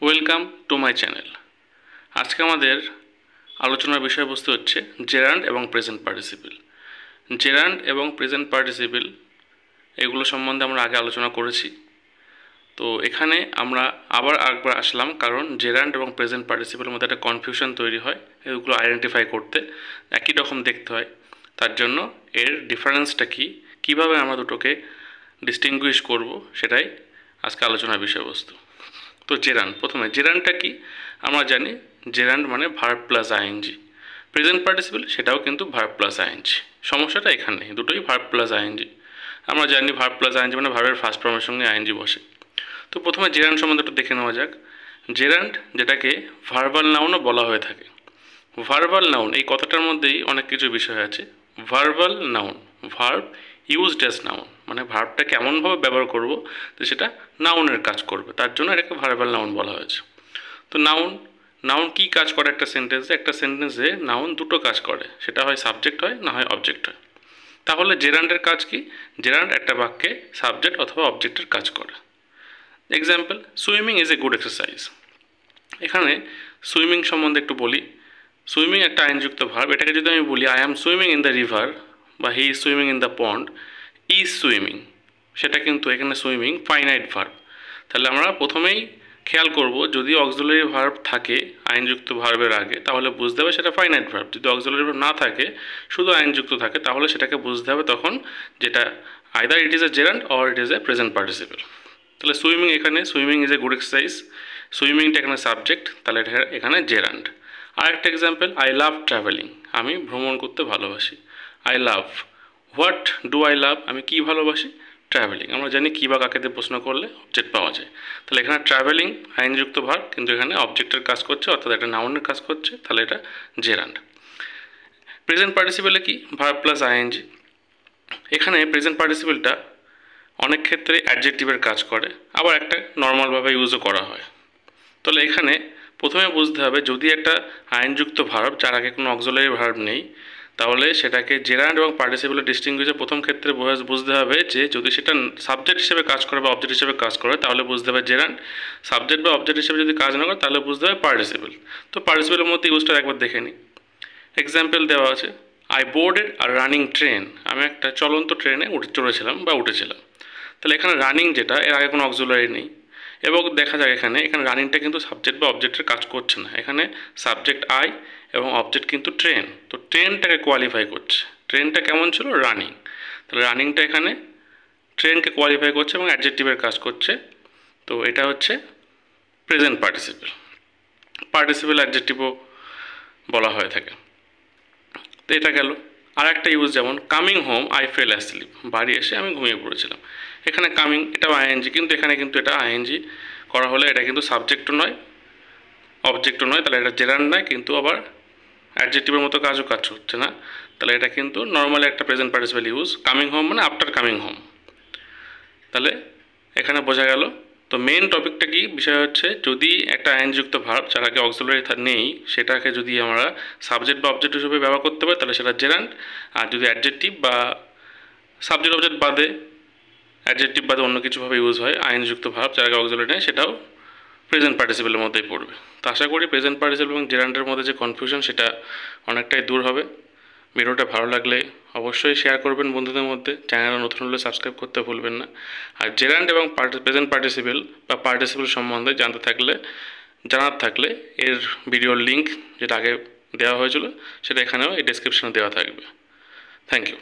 Welcome to my channel. আজকে আমাদের আলোচনার বিষয়বস্তু হচ্ছে জেরান্ড এবং প্রেজেন্ট পার্টিসিপল। জেরান্ড এবং প্রেজেন্ট পার্টিসিপল এগুলো সম্বন্ধে আমরা আগে আলোচনা করেছি। তো এখানে আমরা আবার একবার আসলাম, কারণ জেরান্ড এবং প্রেজেন্ট পার্টিসিপলের মধ্যে একটা কনফিউশন তৈরি হয়। এগুলো আইডেন্টিফাই করতে একই রকম দেখতে হয়, তার জন্য এর ডিফারেন্সটা কীভাবে আমরা দুটোকে ডিস্টিংগুইশ করব, সেটাই আজকে আলোচনার বিষয়বস্তু। তো জেরান্ড, প্রথমে জেরান্ডটা কি আমরা জানি। জেরান্ড মানে verb plus ING. Present participle সেটাও কিন্তু ভার্ব প্লাস আইএনজি। সমস্যাটা এখানে নেই, দুটোই ভার্ব প্লাস আইএনজি। আমরা জানি ভার্ব প্লাস আইএনজি মানে ভার্বের ফার্স্ট ফর্মের সঙ্গে আইএনজি বসে। তো প্রথমে জেরান্ড সম্বন্ধে একটু দেখে নেওয়া যাক। জেরান্ড যেটাকে ভার্বাল নাউনও বলা হয়ে থাকে। ভার্বাল নাউন এই কথাটার মধ্যেই অনেক কিছু বিষয় আছে। Verbal noun, verb used as noun, মানে ভার্বটাকে এমনভাবে ব্যবহার করব যে সেটা নাউনের কাজ করবে, তার জন্য এটাকে ভার্বাল নাউন বলা হয়েছে। তো নাউন কী কাজ করে একটা সেন্টেন্সে? একটা সেন্টেন্সে নাউন দুটো কাজ করে, সেটা হয় সাবজেক্ট হয়, না হয় অবজেক্ট হয়। তাহলে জেরান্ডের কাজ কি? জেরান্ড একটা বাক্যে সাবজেক্ট অথবা অবজেক্টের কাজ করে। Example, swimming is a good exercise. এখানে সুইমিং সম্বন্ধে একটু বলি। সুইমিং একটা আইনযুক্ত ভার্ব। এটাকে যদি আমি বলি I am swimming in the river বা he is swimming in the pond, is swimming, সেটা কিন্তু এখানে সুইমিং ফাইনাইট ভার্ব। তাহলে আমরা প্রথমেই খেয়াল করব, যদি অক্সিলারি ভার্ব থাকে আইনযুক্ত ভার্বের আগে, তাহলে বুঝতে হবে সেটা ফাইনাইট ভার্ব। যদি অক্সিলারি ভার্ব না থাকে, শুধু আইনযুক্ত থাকে, তাহলে সেটাকে বুঝতে হবে তখন যেটা either it is a gerund or it is a present participle. তাহলে সুইমিং, এখানে swimming is a good exercise, সুইমিংটা এখানে সাবজেক্ট, তাহলে এখানে জেরান্ড। আর একটা এক্সাম্পল, আই লাভ ট্রাভেলিং, আমি ভ্রমণ করতে ভালোবাসি। I love, what do I love, আমি কী ভালোবাসি? ট্রাভেলিং। আমরা জানি কী বা কাকে দিয়ে প্রশ্ন করলে অবজেক্ট পাওয়া যায়। তাহলে এখানে ট্রাভেলিং আইনযুক্ত ভার্ব, কিন্তু এখানে অবজেক্টের কাজ করছে, অর্থাৎ একটা নাউনের কাজ করছে, তাহলে এটা জেরান্ড। প্রেজেন্ট পার্টিসিপলে কি? Verb plus ING. এখানে প্রেজেন্ট পার্টিসিপলটা অনেক ক্ষেত্রে অ্যাডজেক্টিভের কাজ করে, আবার একটা নর্মালভাবে ইউজও করা হয়। তাহলে এখানে প্রথমে বুঝতে হবে, যদি একটা আইনযুক্ত ভার্ব যার আগে কোনো অক্সিলারি ভার্ব নেই, তাহলে সেটাকে জেরান্ড এবং পার্টিসিপলের ডিস্টিংগুইশে প্রথম ক্ষেত্রে বুঝতে হবে যে যদি সেটা সাবজেক্ট হিসেবে কাজ করে বা অবজেক্ট হিসেবে কাজ করে, তাহলে বুঝতে হবে জেরান্ড। সাবজেক্ট বা অবজেক্ট হিসেবে যদি কাজ না করে, তাহলে বুঝতে হবে পার্টিসিপল। তো পার্টিসিপলের মধ্যে ইউজটা একবার দেখে নিই। এক্সাম্পল দেওয়া আছে, আই বোর্ডেড আর রানিং ট্রেন, আমি একটা চলন্ত ট্রেনে চড়েছিলাম বা উঠেছিলাম। তাহলে এখানে রানিং যেটা, এর আগে কোনো অক্সিলারি নেই, এবং দেখা যায় এখানে রানিংটা কিন্তু সাবজেক্ট বা অবজেক্টের কাজ করছে না। এখানে সাবজেক্ট আই এবং অবজেক্ট কিন্তু ট্রেন। তো ট্রেনটাকে কোয়ালিফাই করছে। ট্রেনটা কেমন ছিল? রানিং। তাহলে রানিংটা এখানে ট্রেনকে কোয়ালিফাই করছে এবং অ্যাডজেক্টিভের কাজ করছে। তো এটা হচ্ছে প্রেজেন্ট পার্টিসিপল। পার্টিসিপল অ্যাডজেক্টিভও বলা হয়ে থাকে। তো এটা গেল। আর একটা ইউজ, যেমন coming home I fail asleep, বাড়ি এসে আমি ঘুমিয়ে পড়েছিলাম। এখানে কামিং, এটাও আইএনজি, কিন্তু এখানে কিন্তু এটা আইএনজি করা হলে এটা কিন্তু সাবজেক্টও নয় অবজেক্টও নয়, তাহলে এটা জেরান্ড নয়, কিন্তু আবার অ্যাডজেক্টিভের মতো কাজ হচ্ছে না। তাহলে এটা কিন্তু নর্মালি একটা present participle use. Coming home মানে আফটার কামিং হোম। তাহলে এখানে বোঝা গেল। তো মেন টপিকটা কি বিষয় হচ্ছে, যদি একটা আইনযুক্ত ভার্ব যার আগে অক্সিলারি নেই, সেটাকে যদি আমরা সাবজেক্ট বা অবজেক্ট হিসেবে ব্যবহার করতে পারি, তাহলে সেটা জেরান্ড। আর যদি অ্যাডজেক্টিভ বা সাবজেক্ট অবজেক্ট বাদে, অ্যাডজেক্টিভ বাদে অন্য কিছুভাবে ইউজ হয় আইনযুক্ত ভার্ব যার আগে অক্সিলারি নেই, সেটাও প্রেজেন্ট পার্টিসিপলের মধ্যেই পড়বে। তো আশা করি প্রেজেন্ট পার্টিসিপল এবং জেরান্ডের মধ্যে যে কনফিউশন, সেটা অনেকটাই দূর হবে। ভিডিওটা ভালো লাগলে অবশ্যই শেয়ার করবেন বন্ধুদের মধ্যে। চ্যানেলে নতুন হলে সাবস্ক্রাইব করতে ভুলবেন না। আর জেরান্ড এবং প্রেজেন্ট পার্টিসিপল বা পার্টিসিপল সম্বন্ধে জানার থাকলে এর ভিডিওর লিঙ্ক যেটা আগে দেওয়া হয়েছিল, সেটা এখানেও এই ডেসক্রিপশনে দেওয়া থাকবে। Thank you.